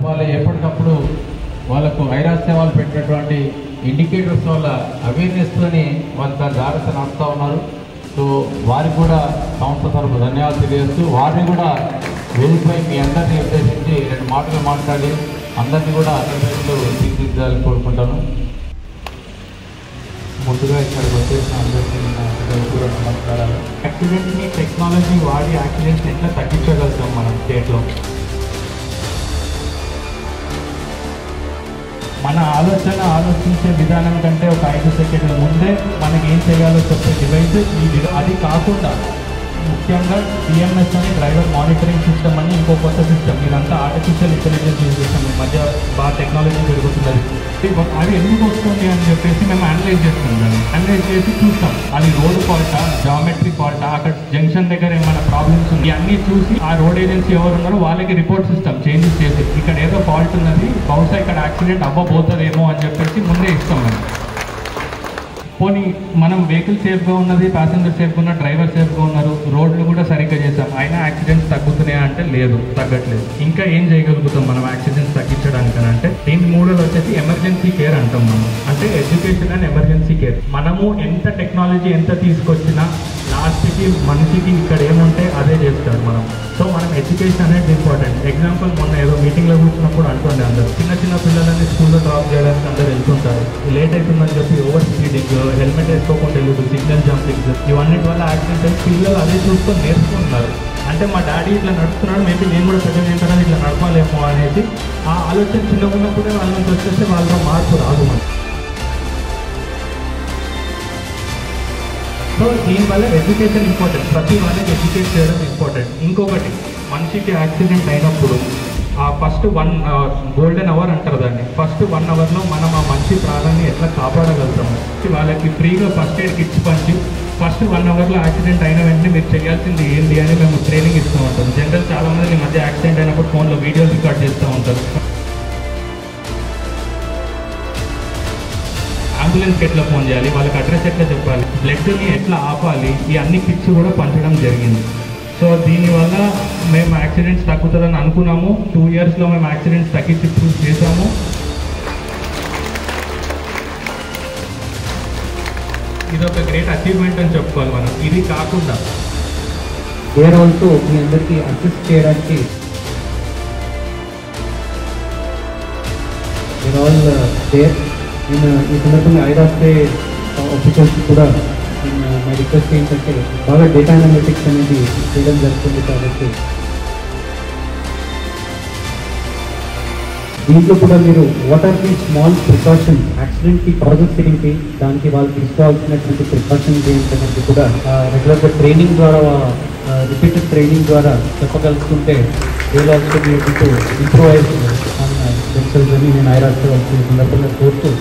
వాళ్ళ ఎప్పటికప్పుడు వాళ్ళకు ఐరాస్ సేవలు పెట్టినటువంటి ఇండికేటర్స్ వల్ల అవేర్నెస్తోని వాళ్ళు దాని జాగ్రత్త నడుస్తూ ఉన్నారు. సో వారికి కూడా సంస్థ తరఫు ధన్యవాదాలు తెలియజేస్తూ వారిని కూడా వేదికపై మీ అందరినీ ఉద్దేశించి 2 మాటలు మాట్లాడి అందరినీ కూడా తీర్చిదిద్దాలని కోరుకుంటాను. ముందుగా ఇక్కడికి వచ్చేసిన అందరికీ నమస్కారాలు. యాక్సిడెంట్ని టెక్నాలజీ వాడి యాక్సిడెంట్స్ ఎట్లా తగ్గించగలుగుతాం మనం స్టేట్లో? మన ఆలోచించే విధానం కంటే ఒక 5 సెకండ్ల ముందే మనకి ఏం చేయాలో చెప్పే డివైస్ అది కాకుండా ముఖ్యంగా డిఎంఎస్ అని డ్రైవర్ మానిటరింగ్ సిస్టమ్ అని ఇంకో కొత్త సిస్టమ్. ఇదంతా ఆర్టిఫిషియల్ ఇంటెలిజెన్స్ యూజ్ చేస్తాం. ఈ మధ్య బాగా టెక్నాలజీ పెరుగుతున్నది. అది ఎందుకు వస్తుంది అని చెప్పేసి మేము అనలైజ్ చేస్తాం. దాన్ని అనలైజ్ చేసి చూస్తాం అది రోడ్ ఫాల్టా, జామెట్రీ ఫాల్టా, అక్కడ జంక్షన్ దగ్గర ఏమైనా ప్రాబ్లమ్స్ ఉంది అన్నీ చూసి ఆ రోడ్ ఏజెన్సీ ఎవరు ఉన్నారో వాళ్ళకి రిపోర్ట్ సిస్టమ్ చేంజెస్ చేసి ఇక్కడ ఏదో ఫాల్ట్ ఉన్నది, బహుశా ఇక్కడ యాక్సిడెంట్ అవ్వబోతుందేమో అని చెప్పేసి ముందే ఇస్తాం. మనం పోనీ మనం వెహికల్ సేఫ్గా ఉన్నది, ప్యాసింజర్ సేఫ్గా ఉన్నారు, డ్రైవర్ సేఫ్గా ఉన్నారు, రోడ్లు కూడా సరిగ్గా చేసాం, అయినా యాక్సిడెంట్స్ తగ్గుతున్నాయా అంటే లేదు, తగ్గట్లేదు. ఇంకా ఏం చేయగలుగుతాం మనం యాక్సిడెంట్స్ తగ్గించడానికని అంటే దీని మూడోది వచ్చేసి ఎమర్జెన్సీ కేర్ అంటాం మనం. అంటే ఎడ్యుకేషన్ అండ్ ఎమర్జెన్సీ కేర్. మనము ఎంత టెక్నాలజీ ఎంత తీసుకొచ్చినా లాస్ట్కి మనిషికి ఇక్కడ ఏముంటే అదే చేస్తాడు మనం. సో మనం ఎడ్యుకేషన్ అనేది ఇంపార్టెంట్. ఎగ్జాంపుల్ మొన్న ఏదో మీటింగ్లో కూర్చున్నప్పుడు అంటుండే అందరూ చిన్న పిల్లలని స్కూల్లో డ్రాప్ చేయడానికి అందరూ వెళ్తుంటారు. లేట్ అవుతుందని చెప్పి ఓవర్ స్పీడింగ్, హెల్మెట్ వేసుకోకుండా వెళ్ళదు, సిగ్నల్ జంపింగ్, ఇవన్నిటి వల్ల యాక్సిడెంట్ అయ్యి పిల్లలు అదే చూసుకొని నేర్చుకుంటున్నారు. అంటే మా డాడీ ఇట్లా నడుస్తున్నాడు, మేబీ నేను కూడా పెద్ద ఏంటన్నా ఇట్లా నడపాలేమో అనేసి ఆ ఆలోచన చిన్నగా ఉన్నప్పుడే వాళ్ళ నుంచి వచ్చేస్తే వాళ్ళలో మార్పు రాదు మనకి. సో దీనివల్ల ఎడ్యుకేషన్ ఇంపార్టెంట్. ప్రతి వాళ్ళకి ఎడ్యుకేట్ చేయడం ఇంపార్టెంట్. ఇంకొకటి, మనిషికి యాక్సిడెంట్ అయినప్పుడు ఆ ఫస్ట్ 1 గోల్డెన్ అవర్ అంటారు దాన్ని. ఫస్ట్ 1 అవర్లో మనం ఆ మనిషి ప్రాణాన్ని ఎట్లా కాపాడగలుగుతాము. వాళ్ళకి ఫ్రీగా ఫస్ట్ ఎయిడ్ కిట్స్ పంచి ఫస్ట్ 1 అవర్లో యాక్సిడెంట్ అయిన వెంటనే మీరు చేయాల్సింది ఏంటి అని మేము ట్రైనింగ్ ఇస్తూ ఉంటాం. జనరల్ చాలామంది ఈ మధ్య యాక్సిడెంట్ అయినప్పుడు ఫోన్లో వీడియోలు రికార్డ్ చేస్తూ ఉంటారు. అంబులెన్స్కి ఎట్లా ఫోన్ చేయాలి, వాళ్ళకి అడ్రస్ ఎట్లా చెప్పాలి, బ్లడ్ని ఎట్లా ఆపాలి, ఈ అన్ని కిట్స్ కూడా పంచడం జరిగింది. సో దీనివల్ల మేము యాక్సిడెంట్స్ తగ్గుతుందని అనుకున్నాము. 2 ఇయర్స్లో మేము యాక్సిడెంట్స్ తగ్గించి ప్రూవ్ చేసాము. ఇది ఒక గ్రేట్ అచీవ్మెంట్ అని చెప్పుకోవాలి మనం. ఇది కాకుండా వేరే ఆల్సో మీ అందరికీ అసిస్ట్ చేయడానికి నేను ఈ సందర్భంగా ఐరాస్తే ఆఫీసర్స్ కూడా మై రిక్వెస్ట్ ఏంటంటే బాగా డేటా అనలిటిక్స్ అనేది చేయడం జరుగుతుంది. కాబట్టి దీంట్లో కూడా మీరు what are the small precautions, యాక్సిడెంట్కి కాజెస్ ఏంటి, దానికి వాళ్ళు తీసుకోవాల్సినటువంటి ప్రికాషన్స్ ఏంటనేది కూడా రెగ్యులర్గా ట్రైనింగ్ ద్వారా రిపీటెడ్ ట్రైనింగ్ ద్వారా చెప్పగలుగుతుంటే వీళ్ళు also be able to improvise on themselves అని నేను ఐరాస్తే సందర్భంగా కోరుతూ